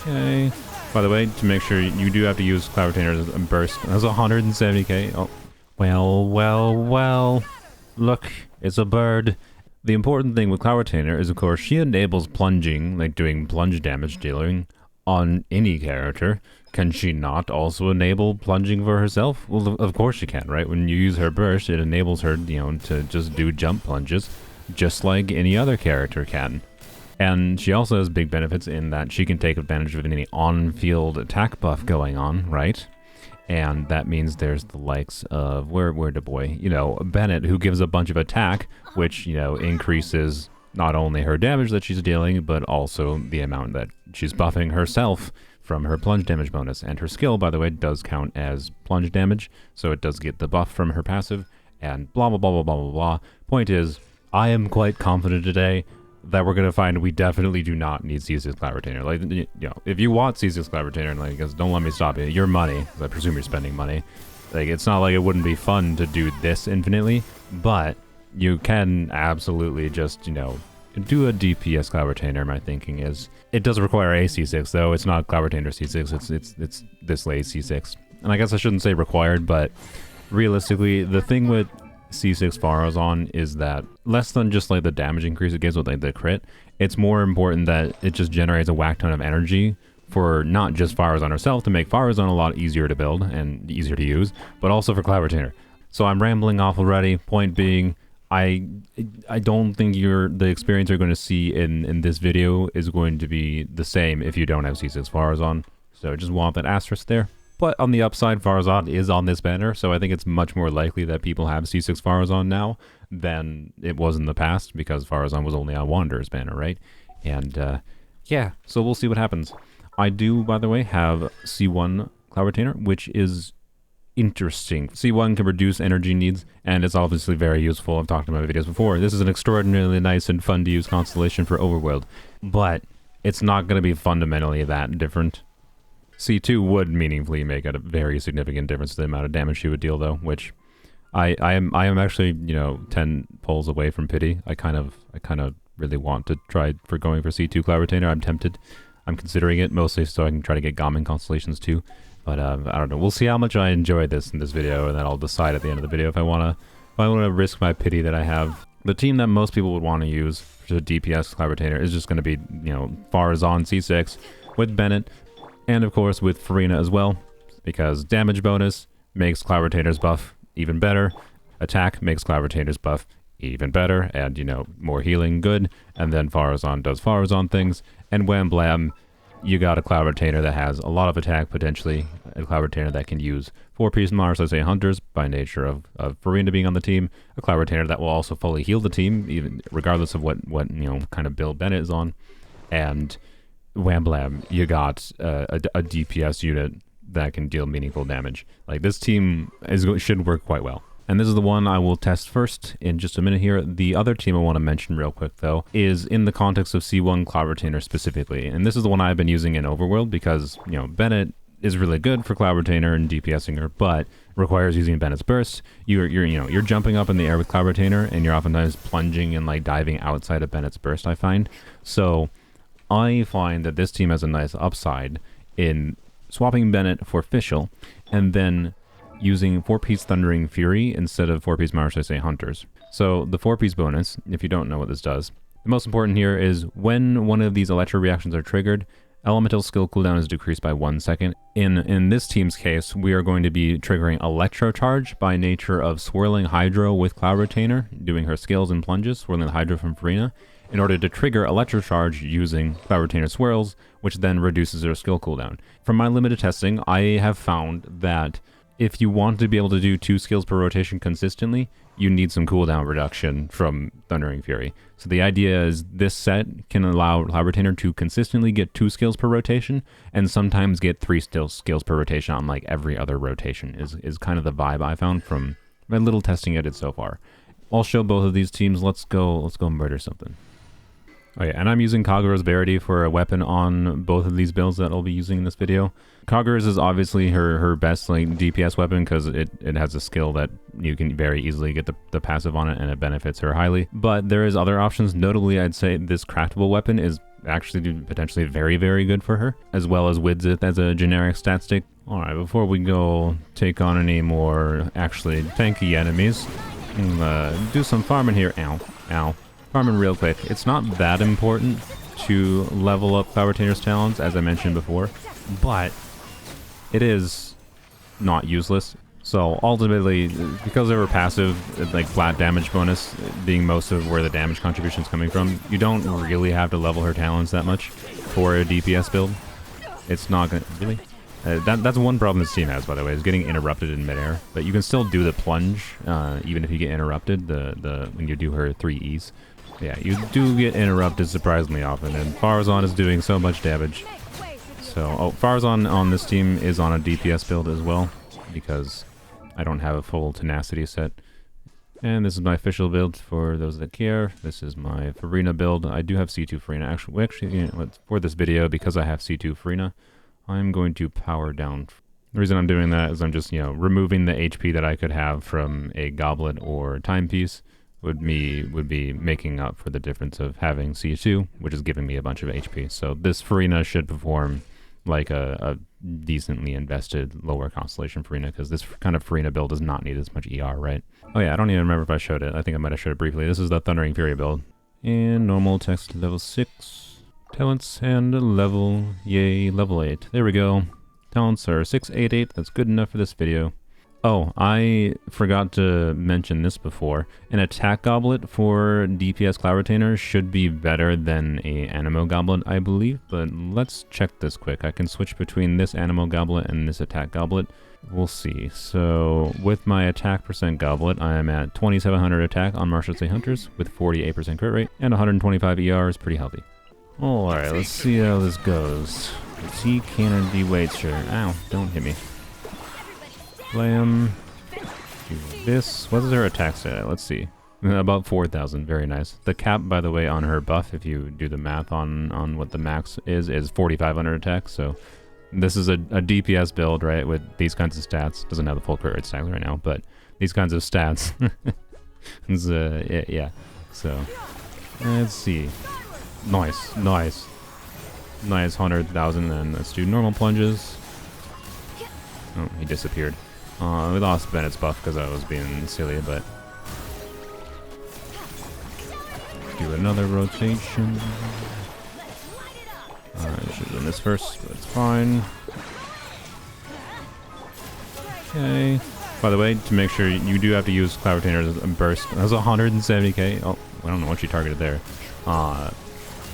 Okay. By the way, to make sure, you do have to use Cloud Retainer as a burst. That's 170k. Oh. Well. Look, it's a bird. The important thing with Cloud Retainer is, of course, she enables plunging, like doing plunge damage dealing, on any character. Can she not also enable plunging for herself? Well, of course she can, right? When you use her burst, it enables her, to just do jump plunges, just like any other character can. And she also has big benefits in that she can take advantage of any on-field attack buff going on, right? And that means there's the likes of, where the boy, Bennett, who gives a bunch of attack, which, increases not only her damage that she's dealing, but also the amount that she's buffing herself from her plunge damage bonus. And her skill, by the way, does count as plunge damage, so it does get the buff from her passive, and blah, blah, blah, blah, blah, blah, blah. Point is, I am quite confident today that we're going to find we definitely do not need C6 Cloud Retainer. Like, if you want C6 Cloud Retainer, like, don't let me stop you. Your money, because I presume you're spending money. Like, it's not like it wouldn't be fun to do this infinitely, but you can absolutely just, do a DPS Cloud Retainer. My thinking is, it does require a C6, though. It's not Cloud Retainer C6, it's this late C6. And I guess I shouldn't say required, but realistically, the thing with C6 Farazan is that less than just like the damage increase it gives with like the crit, it's more important that it just generates a whack ton of energy for not just Farazan herself to make Farazan a lot easier to build and easier to use, but also for Cloud Retainer. So I'm rambling off already. Point being, I don't think the experience you're going to see in this video is going to be the same if you don't have C6 Farazan. So just want that asterisk there. But on the upside, Farazan is on this banner, so I think it's much more likely that people have C6 Farazan now than it was in the past, because Farazan was only on Wanderer's banner, right? And yeah, so we'll see what happens. I do, by the way, have C1 Cloud Retainer, which is interesting. C1 can reduce energy needs, and it's obviously very useful. I've talked about my videos before. This is an extraordinarily nice and fun to use constellation for Overworld, but it's not going to be fundamentally that different. C2 would meaningfully make a very significant difference to the amount of damage she would deal, though, which I am actually, 10 pulls away from pity. I kind of really want to try for going for C2 Cloud Retainer. I'm tempted. I'm considering it, mostly so I can try to get Gamin constellations too. But I don't know. We'll see how much I enjoy this in this video, and then I'll decide at the end of the video if I want to risk my pity that I have. The team that most people would want to use for the DPS Cloud Retainer is just going to be, Farazan C6 with Bennett. And of course with Farina as well, because damage bonus makes Cloud Retainer's buff even better, attack makes Cloud Retainer's buff even better, and more healing good, and then Farazan does Farazan things, and wham blam, you got a Cloud Retainer that has a lot of attack potentially, a Cloud Retainer that can use 4-piece Marseille Hunters by nature of Farina being on the team, a Cloud Retainer that will also fully heal the team, even regardless of what kind of build Bennett is on, and wham blam, you got a DPS unit that can deal meaningful damage. Like, this team should work quite well. And this is the one I will test first in just a minute here. The other team I want to mention real quick, though, is in the context of C1 Cloud Retainer specifically. And this is the one I've been using in Overworld because, Bennett is really good for Cloud Retainer and DPSing her, but requires using Bennett's burst. You're jumping up in the air with Cloud Retainer, and you're oftentimes plunging and like diving outside of Bennett's burst, I find. So I find that this team has a nice upside in swapping Bennett for Fischl, and then using 4-piece Thundering Fury instead of 4-piece Marseille Hunters. So the 4-piece bonus, if you don't know what this does, the most important here is when one of these electro reactions are triggered, elemental skill cooldown is decreased by 1 second. In this team's case, we are going to be triggering Electro Charge by nature of swirling Hydro with Cloud Retainer, doing her skills and plunges, swirling the Hydro from Farina, in order to trigger Electro Charge using Cloud Retainer swirls, which then reduces her skill cooldown. From my limited testing, I have found that if you want to be able to do 2 skills per rotation consistently, you need some cooldown reduction from Thundering Fury. So the idea is this set can allow Cloud Retainer to consistently get 2 skills per rotation, and sometimes get 3 skills per rotation on like every other rotation, is kind of the vibe I found from my little testing I did so far. I'll show both of these teams. Let's go murder something. Okay, and I'm using Kagura's Verity for a weapon on both of these builds that I'll be using in this video. Kagura's is obviously her best like DPS weapon because it has a skill that you can very easily get the passive on it, and it benefits her highly. But there is other options. Notably, I'd say this craftable weapon is actually do potentially very, very good for her, as well as Widzith as a generic stat stick. Alright, before we go take on any more actually tanky enemies, do some farming here. Ow, ow. Farming real quick. It's not that important to level up Cloud Retainer's talents, as I mentioned before, but it is not useless. So ultimately, because of her passive, like flat damage bonus being most of where the damage contribution is coming from, you don't really have to level her talents that much for a DPS build. It's not gonna really. That's one problem this team has, by the way, is getting interrupted in midair. But you can still do the plunge, even if you get interrupted. When you do her 3Es, yeah, you do get interrupted surprisingly often. And Farazan is doing so much damage. So, Farazan on this team is on a DPS build as well, because I don't have a full tenacity set. And this is my official build for those that care. This is my Farina build. I do have C2 Farina. Actually, for this video, because I have C2 Farina, I'm going to power down. The reason I'm doing that is I'm just, removing the HP that I could have from a goblet or timepiece would be making up for the difference of having C2, which is giving me a bunch of HP. So this Farina should perform like a decently invested lower constellation Farina, because this kind of Farina build does not need as much ER, right? Oh yeah, I don't even remember if I showed it. I think I might have showed it briefly. This is the Thundering Fury build. And normal text level 6. Talents and level, yay, level 8. There we go. Talents are 688. That's good enough for this video. Oh, I forgot to mention this before. An attack goblet for DPS Cloud Retainer should be better than a Animo goblet, I believe. But let's check this quick. I can switch between this Animo goblet and this attack goblet. We'll see. So with my attack percent goblet, I am at 2700 attack on Marshalsea Hunters with 48% crit rate, and 125 ER is pretty healthy. Alright, let's see how this goes. T cannon D weights, sure. Ow, don't hit me. Blam. Do this. What is her attack stat at? Let's see. About 4,000. Very nice. The cap, by the way, on her buff, if you do the math on what the max is 4,500 attack. So this is a DPS build, right, with these kinds of stats. Doesn't have the full crit rate stats right now, but these kinds of stats. Yeah. So, let's see. Nice, nice. Nice 100,000, and let's do normal plunges. Oh, he disappeared. We lost Bennett's buff because I was being silly, but... do another rotation. I should have done this first, but it's fine. Okay. By the way, to make sure, you do have to use Cloud Retainer as a burst. That was 170k. Oh, I don't know what she targeted there.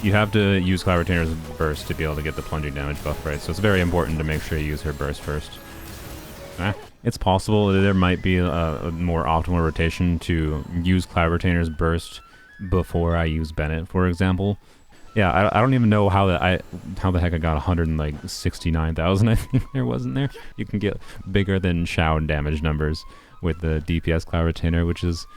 You have to use Cloud Retainer's burst to be able to get the plunging damage buff, right? So it's very important to make sure you use her burst first. It's possible that there might be a more optimal rotation to use Cloud Retainer's burst before I use Bennett, for example. Yeah, I don't even know how the heck I got 169,000. I think there wasn't there. You can get bigger than Shao damage numbers with the DPS Cloud Retainer, which is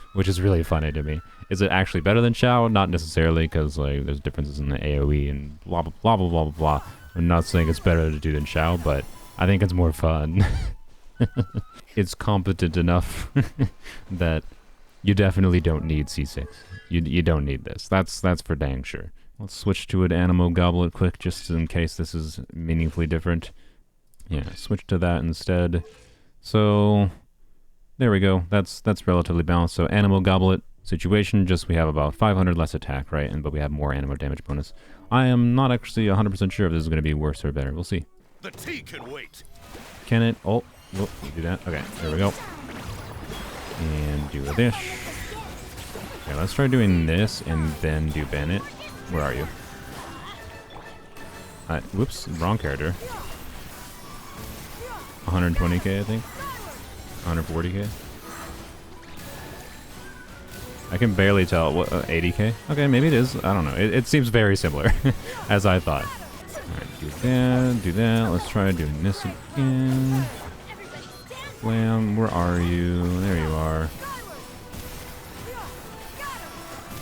really funny to me. Is it actually better than Shao? Not necessarily, because like there's differences in the AoE and blah blah blah blah blah blah blah. I'm not saying it's better to do than Shao, but I think it's more fun. It's competent enough that you definitely don't need C6. You don't need this. That's for dang sure. Let's switch to an Animo Goblet quick, just in case this is meaningfully different. Yeah, switch to that instead. So there we go. That's relatively balanced. So Animo Goblet situation, just we have about 500 less attack, right? But we have more Animo damage bonus. I am not actually 100% sure if this is going to be worse or better. We'll see. The tea can wait. Can it? Oh, do that. Okay, there we go. And do this. Okay, let's try doing this and then do Bennett. Where are you? Whoops, wrong character. 120k, I think. 140k. I can barely tell. What, 80k? Okay, maybe it is. I don't know. It seems very similar, as I thought. Alright, do that. Let's try doing this again. Wham, where are you? There you are.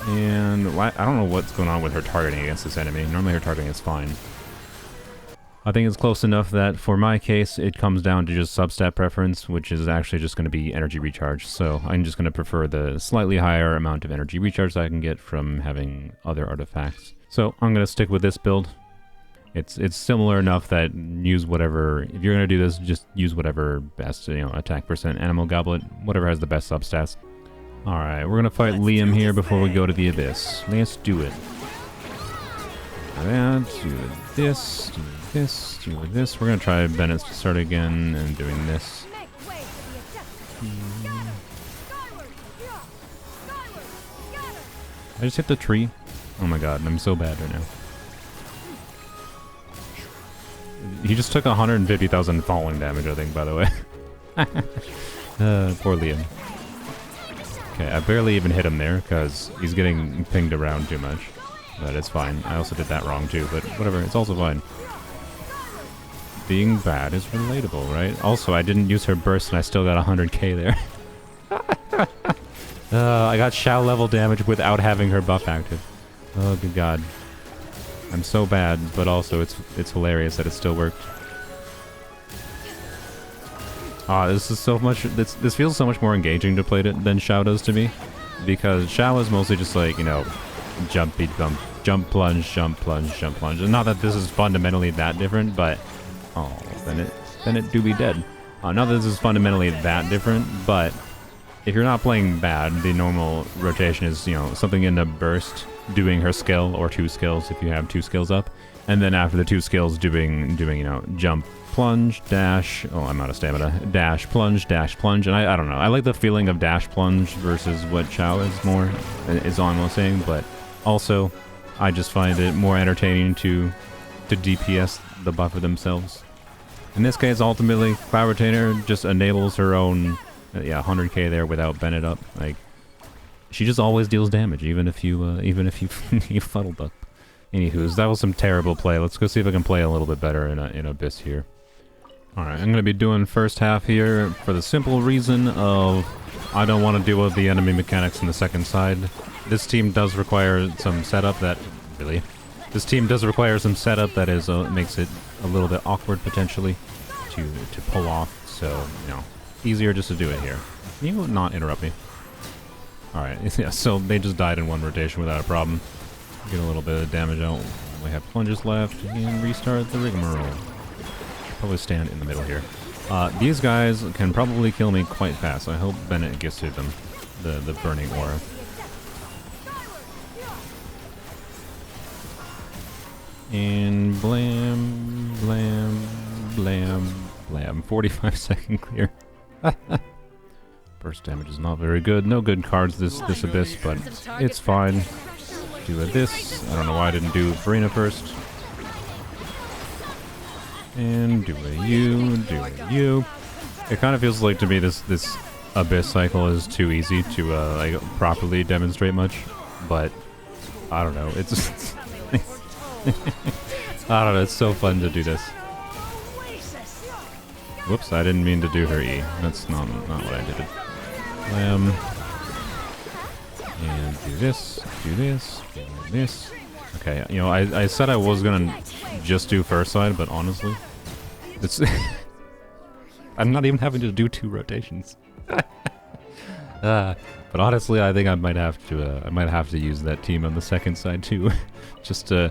And I don't know what's going on with her targeting against this enemy. Normally her targeting is fine. I think it's close enough that for my case, it comes down to just substat preference, which is actually just going to be energy recharge. So I'm just going to prefer the slightly higher amount of energy recharge that I can get from having other artifacts. So I'm gonna stick with this build. It's similar enough that use whatever, if you're gonna do this, just use whatever best, you know, attack percent, animal goblet, whatever has the best substats. Alright, we're gonna fight Liam here before we go to the Abyss. Let's do it. That, do this, do this, do this. We're gonna try Bennett's to start again and doing this. I just hit the tree. Oh my god, I'm so bad right now. He just took 150,000 falling damage, I think, by the way. Poor Liam. Okay, I barely even hit him there, because he's getting pinged around too much. But it's fine. I also did that wrong too, but whatever, it's also fine. Being bad is relatable, right? Also, I didn't use her burst and I still got 100k there. I got Shao level damage without having her buff active. Oh, good god. I'm so bad, but also it's hilarious that it still worked. Ah, this is so much. This feels so much more engaging to play it than Shao does to me, because Shao is mostly just like, you know, jump, beat, bump, jump, plunge, jump, plunge, jump, plunge. And not that this is fundamentally that different, but oh, then it do be dead. Not that this is fundamentally that different, but if you're not playing bad, the normal rotation is, you know, something in a burst, doing her skill, or 2 skills if you have 2 skills up, and then after the 2 skills doing you know, jump, plunge, dash, oh, I'm out of stamina, dash, plunge, and I don't know, I like the feeling of dash, plunge versus what Chao is more, is all I'm saying, but also, I just find it more entertaining to DPS the buffer themselves. In this case, ultimately, Cloud Retainer just enables her own, yeah, 100k there without Bennett up, like, she just always deals damage, even if you you fuddle duck. Anywho's, that was some terrible play. Let's go see if I can play a little bit better in Abyss here. Alright, I'm gonna be doing first half here for the simple reason of I don't want to deal with the enemy mechanics in the second side. This team does require some setup that this team does require some setup that is makes it a little bit awkward potentially to pull off. So, you know, easier just to do it here. Can you not interrupt me? Alright, yeah, so they just died in one rotation without a problem. Get a little bit of damage out. We have plunges left and restart the rigmarole. Probably stand in the middle here. These guys can probably kill me quite fast. I hope Bennett gets to them. The burning aura. And blam, blam, blam, blam. 45-second clear. Burst damage is not very good. No good cards this Abyss, but it's fine. Do a this. I don't know why I didn't do Farina first. And do a you, do a you. It kind of feels like to me this Abyss cycle is too easy to like properly demonstrate much, but I don't know. It's I don't know. It's so fun to do this. Whoops! I didn't mean to do her E. That's not what I did. And do this, do this, do this. Okay, you know, I said I was gonna just do first side, but honestly, it's I'm not even having to do 2 rotations. But honestly, I think I might have to use that team on the second side too, just to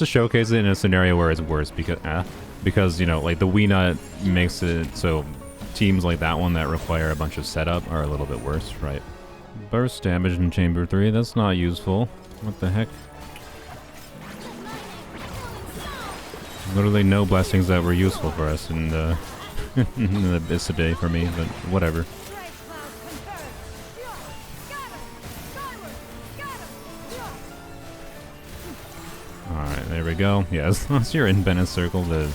showcase it in a scenario where it's worse because you know, like the Weena makes it so teams like that one that require a bunch of setup are a little bit worse, right? Burst damage in Chamber 3, that's not useful. What the heck? Literally no blessings that were useful for us in the Abyss today for me, but whatever. Alright, there we go. Yeah, as long as you're in Bennett's circle, the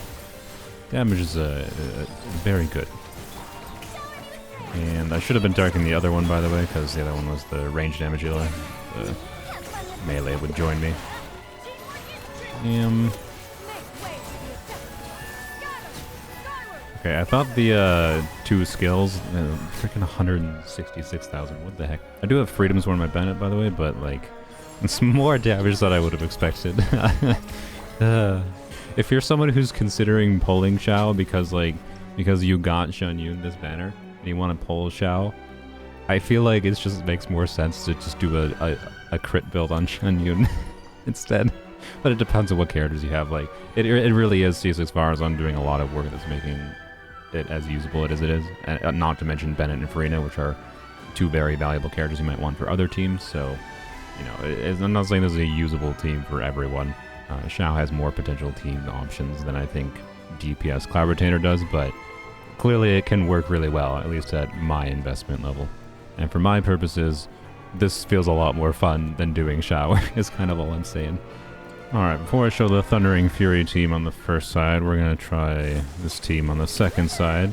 damage is very good. And I should have been targeting the other one, by the way, because the other one was the range damage healer. The melee would join me. Okay, I thought the 2 skills, freaking 166,000, what the heck. I do have Freedom's War in my Bennett, by the way, but like, it's more damage than I would have expected. If you're someone who's considering pulling Shao because you got Shen Yun this banner, and you want to pull Shao, I feel like it just makes more sense to just do a crit build on Shen Yun instead. but it depends on what characters you have. Like, it really is C6 Farazan doing a lot of work that's making it as usable as it is. And not to mention Bennett and Farina, which are two very valuable characters you might want for other teams. So, you know, I'm not saying this is a usable team for everyone. Xiao has more potential team options than I think DPS Cloud Retainer does, but clearly it can work really well, at least at my investment level. And for my purposes, this feels a lot more fun than doing Xiao, is kind of all I'm saying. Alright, before I show the Thundering Fury team on the first side, we're going to try this team on the second side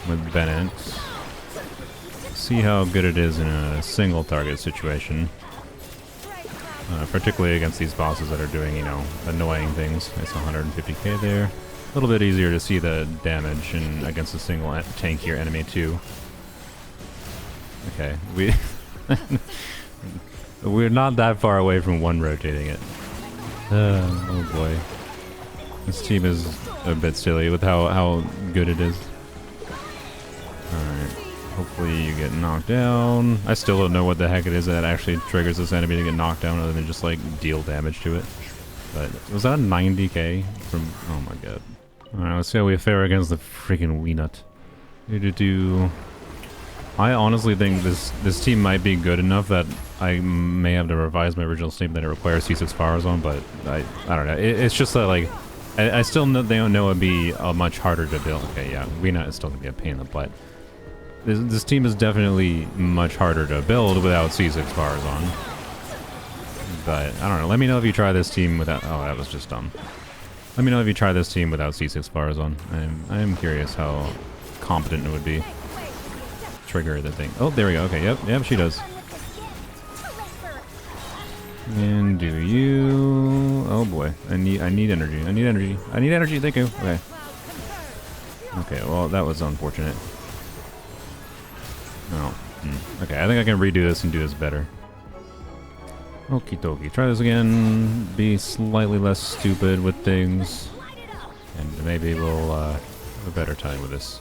with Bennett. See how good it is in a single target situation. Particularly against these bosses that are doing, you know, annoying things. It's 150k there. A little bit easier to see the damage against a single tankier enemy too. Okay, we're not that far away from one rotating it. Oh boy. This team is a bit silly with how good it is. Alright. Hopefully you get knocked down. I still don't know what the heck it is that actually triggers this enemy to get knocked down other than just like deal damage to it. But was that a 90k from... oh my god. Alright, let's see how we fare against the freaking Weenut. I honestly think this team might be good enough that I may have to revise my original statement that it requires C6 Farazan, but I don't know. It's just that, like, I still know they don't know it'd be much harder to build. Okay, yeah, Weenut is still gonna be a pain in the butt. This team is definitely much harder to build without C6 Farazan. But, I don't know. Let me know if you try this team without... oh, that was just dumb. Let me know if you try this team without C6 Farazan. I am curious how competent it would be. Trigger the thing. Oh, there we go. Okay, yep, she does. And do you... oh boy. I need energy. I need energy. Thank you. Okay. Okay, well, that was unfortunate. Oh. Okay, I think I can redo this and do this better. Okie dokie. Try this again. Be slightly less stupid with things. And maybe we'll have a better time with this.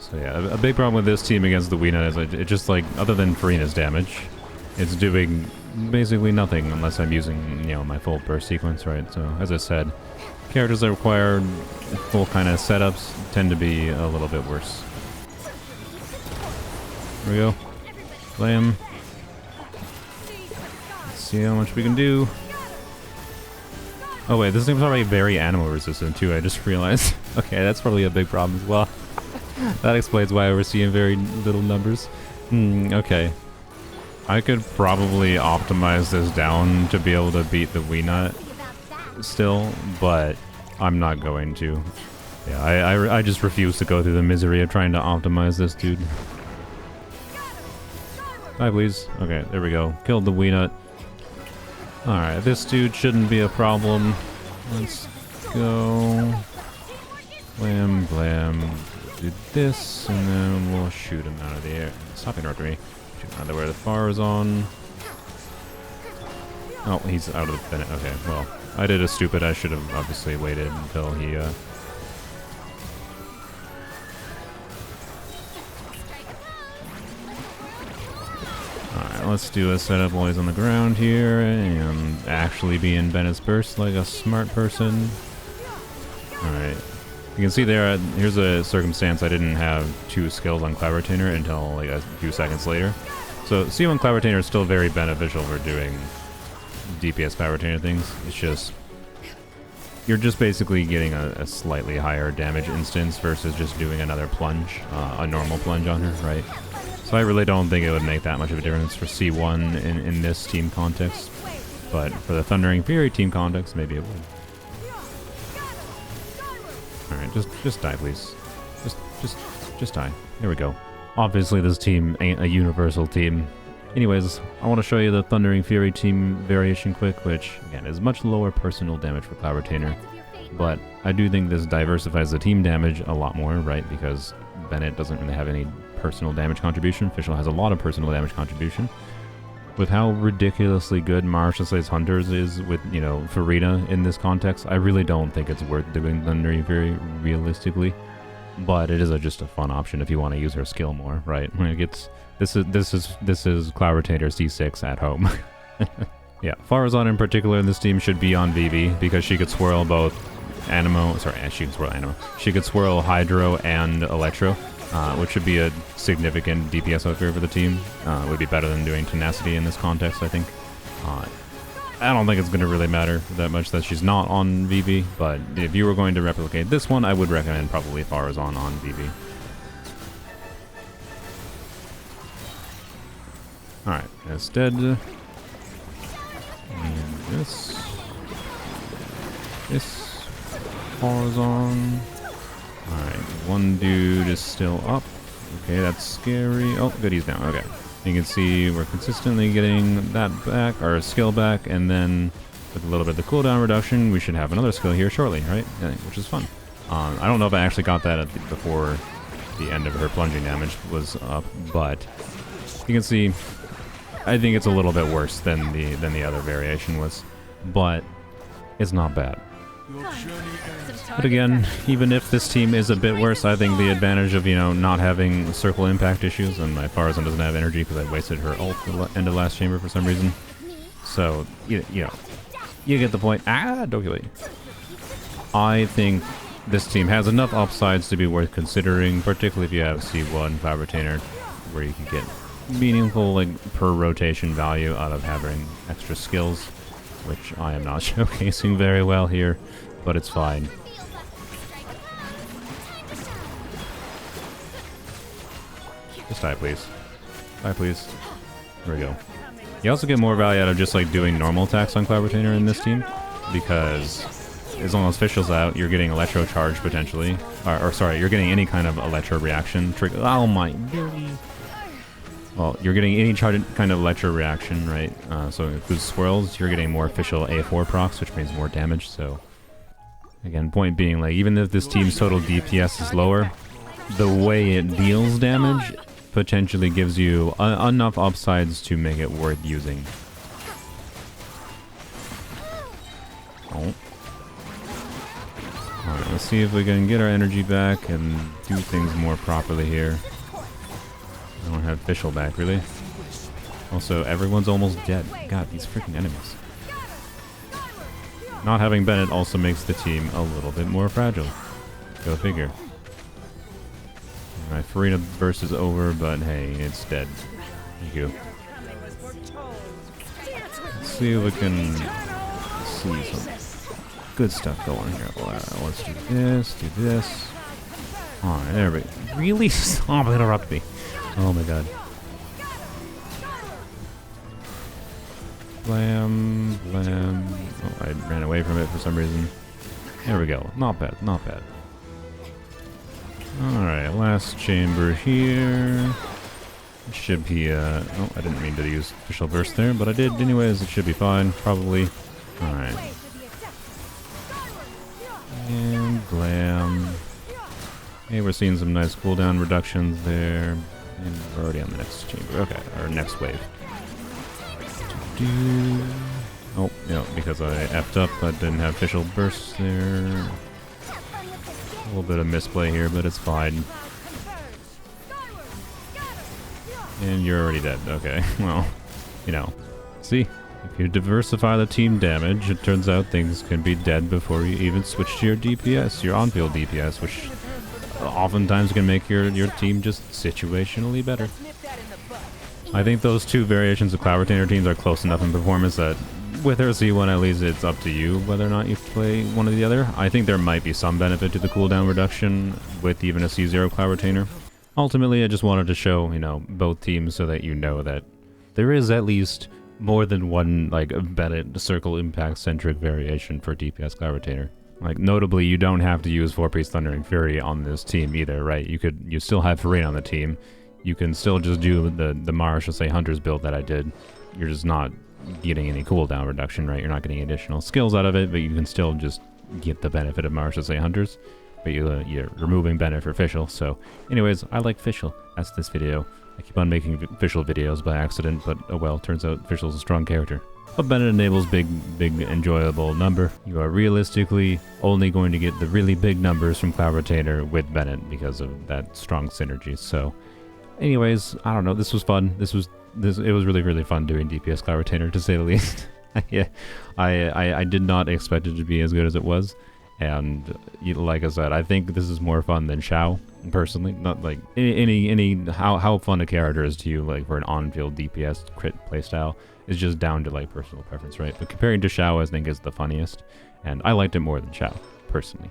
So yeah, a big problem with this team against the Weenut is it just, like, other than Farina's damage, it's doing basically nothing unless I'm using, you know, my full burst sequence, right? So, as I said, characters that require full kind of setups tend to be a little bit worse. There we go. Blam. Let's see how much we can do. Oh wait, this thing's already very animal resistant too, I just realized. Okay, that's probably a big problem as well. That explains why we're seeing very little numbers. Okay. I could probably optimize this down to be able to beat the Weenut still, but I'm not going to. Yeah, I just refuse to go through the misery of trying to optimize this dude. Hi, please. Okay, there we go. Killed the Weenut. Alright, this dude shouldn't be a problem. Let's go. Blam, blam. Do this, and then we'll shoot him out of the air. Stop interrupting me. Shoot him out of the way the far is on. Oh, he's out of the Bennett. Okay, well, I did a stupid. I should have obviously waited until he, Alright, let's do a setup while he's on the ground here, and actually be in Bennett's burst like a smart person. Alright. You can see there, here's a circumstance I didn't have 2 skills on Cloud Retainer until like a few seconds later. So C1 Cloud Retainer is still very beneficial for doing DPS Cloud Retainer things. It's just, you're just basically getting a slightly higher damage instance versus just doing another plunge, a normal plunge on her, right? So I really don't think it would make that much of a difference for C1 in this team context. But for the Thundering Fury team context, maybe it would. Alright, just die, please. Just die. There we go. Obviously, this team ain't a universal team. Anyways, I want to show you the Thundering Fury team variation quick, which, again, is much lower personal damage for Cloud Retainer. But I do think this diversifies the team damage a lot more, right? Because Bennett doesn't really have any personal damage contribution. Fischl has a lot of personal damage contribution. With how ridiculously good Marshall's Hunters is with, you know, Farina in this context, I really don't think it's worth doing Thundering Fury realistically. But it is just a fun option if you want to use her skill more, right? Like this is Cloud Retainer C6 at home. Yeah, Farazan in particular in this team should be on Vivi because she could swirl both she could swirl Animo. She could swirl Hydro and Electro, which should be a significant DPS upgrade for the team. Would be better than doing Tenacity in this context, I think. I don't think it's going to really matter that much that she's not on Vivi, but if you were going to replicate this one, I would recommend probably Farazan on Vivi. Alright, that's dead. And this. Farazan. Alright, one dude is still up. Okay, that's scary. Oh, good, he's down. Okay. You can see we're consistently getting that back, our skill back, and then with a little bit of the cooldown reduction, we should have another skill here shortly, right? Yeah, which is fun. I don't know if I actually got that before the end of her plunging damage was up, but you can see I think it's a little bit worse than the other variation was, but it's not bad. But again, even if this team is a bit worse, I think the advantage of, you know, not having circle impact issues, and my Farazan doesn't have energy because I wasted her ult at the end of last chamber for some reason. So, you know, you get the point. Ah, Dokuli. I think this team has enough upsides to be worth considering, particularly if you have C1 Cloud Retainer, where you can get meaningful, like, per rotation value out of having extra skills, which I am not showcasing very well here, but it's fine. Just die, please. Die, please. There we go. You also get more value out of just like doing normal attacks on Cloud Retainer in this team, because as long as Fischl's out, you're getting Electro Charge potentially. Or sorry, you're getting any kind of Electro reaction. Oh my... Well, you're getting any kind of Electro reaction, right? So it includes swirls, you're getting more Fischl A4 procs, which means more damage, so... Again, point being, like, even if this team's total DPS is lower, the way it deals damage potentially gives you enough upsides to make it worth using. Oh. Alright, let's see if we can get our energy back and do things more properly here. I don't have Fischl back, really. Also, everyone's almost dead. God, these freaking enemies. Not having Bennett also makes the team a little bit more fragile. Go figure. My Farina burst is over, but hey, it's dead. Thank you. Let's see if we can see some good stuff going here. Let's do this, do this. Alright, there we go. Really? Stop, interrupt me. Oh my god. Blam, blam. Oh, I ran away from it for some reason. There we go. Not bad, not bad. Alright, last chamber here. It should be, oh, I didn't mean to use Fischl Burst there, but I did anyways. It should be fine, probably. Alright. And blam. Hey, we're seeing some nice cooldown reductions there. And we're already on the next chamber. Okay, our next wave. Oh, yeah, because I effed up, I didn't have Fischl Burst there. A little bit of misplay here, but it's fine. And you're already dead. Okay, well, you know. See, if you diversify the team damage, it turns out things can be dead before you even switch to your DPS, your on-field DPS, which oftentimes can make your team just situationally better. I think those two variations of Cloud Retainer teams are close enough in performance that with her C1 at least it's up to you whether or not you play one or the other. I think there might be some benefit to the cooldown reduction with even a C0 Cloud Retainer. Ultimately, I just wanted to show, you know, both teams so that you know that there is at least more than one, like, Bennett circle impact centric variation for DPS Cloud Retainer. Like, notably, you don't have to use 4-piece Thundering Fury on this team either, right? You still have Farina on the team. You can still just do the Marsh, say Hunter's build that I did. You're just not getting any cooldown reduction, right? You're not getting additional skills out of it, but you can still just get the benefit of Marsh, say Hunters. But you're removing Bennett for Fischl. So, anyways, I like Fischl. That's this video. I keep on making Fischl videos by accident, but oh well, turns out Fischl's a strong character. But Bennett enables big, enjoyable number. You are realistically only going to get the really big numbers from Cloud Retainer with Bennett because of that strong synergy. So, anyways, I don't know. This was fun. It was really, really fun doing DPS Cloud Retainer, to say the least. Yeah, I did not expect it to be as good as it was, and like I said, I think this is more fun than Xiao, personally. Not like how fun a character is to you, like for an on-field DPS crit playstyle, is just down to like personal preference, right? But comparing to Xiao, I think is the funniest, and I liked it more than Xiao, personally.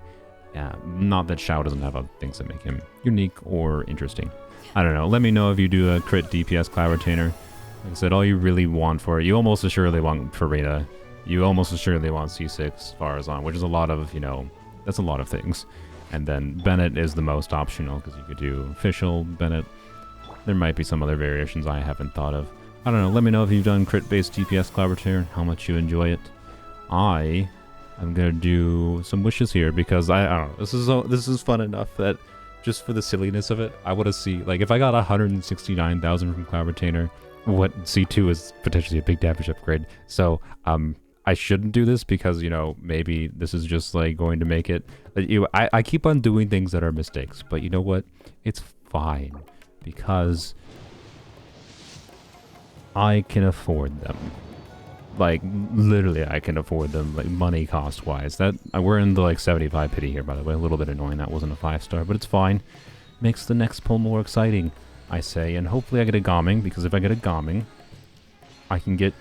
Yeah, not that Xiao doesn't have other things that make him unique or interesting. I don't know. Let me know if you do a crit DPS Cloud Retainer. Like I said, all you really want for it, you almost assuredly want Farina. You almost assuredly want C6 Farazan, which is a lot of, you know, that's a lot of things. And then Bennett is the most optional, because you could do official Bennett. There might be some other variations I haven't thought of. I don't know. Let me know if you've done crit-based DPS Cloud Retainer, how much you enjoy it. I'm gonna do some wishes here, because I don't know. This is fun enough that just for the silliness of it, I want to see, like, if I got 169,000 from Cloud Retainer, what C2 is potentially a big damage upgrade. So I shouldn't do this, because, you know, maybe this is just like going to make it. I keep on doing things that are mistakes, but you know what? It's fine, because I can afford them. Like, literally, I can afford them, like, money cost-wise. That we're in the, like, 75 pity here, by the way. A little bit annoying that wasn't a 5-star, but it's fine. Makes the next pull more exciting, I say. And hopefully I get a Gaming, because if I get a Gaming, I can get...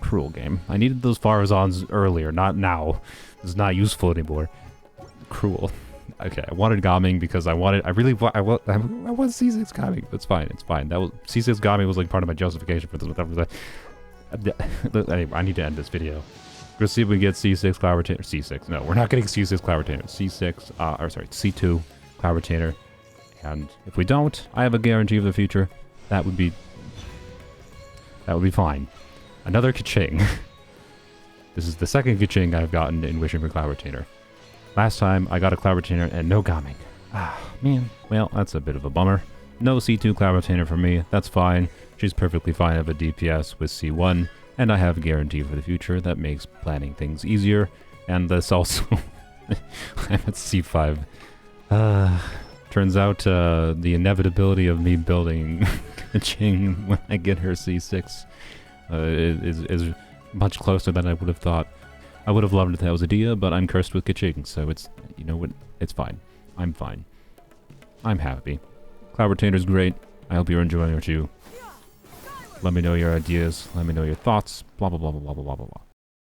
Cruel game. I needed those Farazans earlier, not now. It's not useful anymore. Cruel. Okay, I wanted Gaming because I want C6 Gaming. It's fine, it's fine. That was C6 Gaming was like part of my justification for this. Anyway, I need to end this video. Let's see if we get C6 Cloud Retainer. C6. No, we're not getting C6 Cloud Retainer. C2 Cloud Retainer. And if we don't, I have a guarantee of the future. That would be fine. Another Kaching. This is the second Kaching I've gotten in wishing for Cloud Retainer. Last time I got a Cloud Retainer and no Gaming. Ah, man. Well, that's a bit of a bummer. No C2 Cloud Retainer for me. That's fine. She's perfectly fine of a DPS with C1, and I have a guarantee for the future that makes planning things easier. And this also... I'm at C5. Turns out the inevitability of me building Kaching when I get her C6 is much closer than I would have thought. I would have loved if that was a Dia, but I'm cursed with Kaching, so it's, you know what, it's fine. I'm fine. I'm happy. Cloud Retainer's great. I hope you're enjoying it too. Let me know your ideas. Let me know your thoughts. Blah, blah, blah, blah, blah, blah, blah, blah.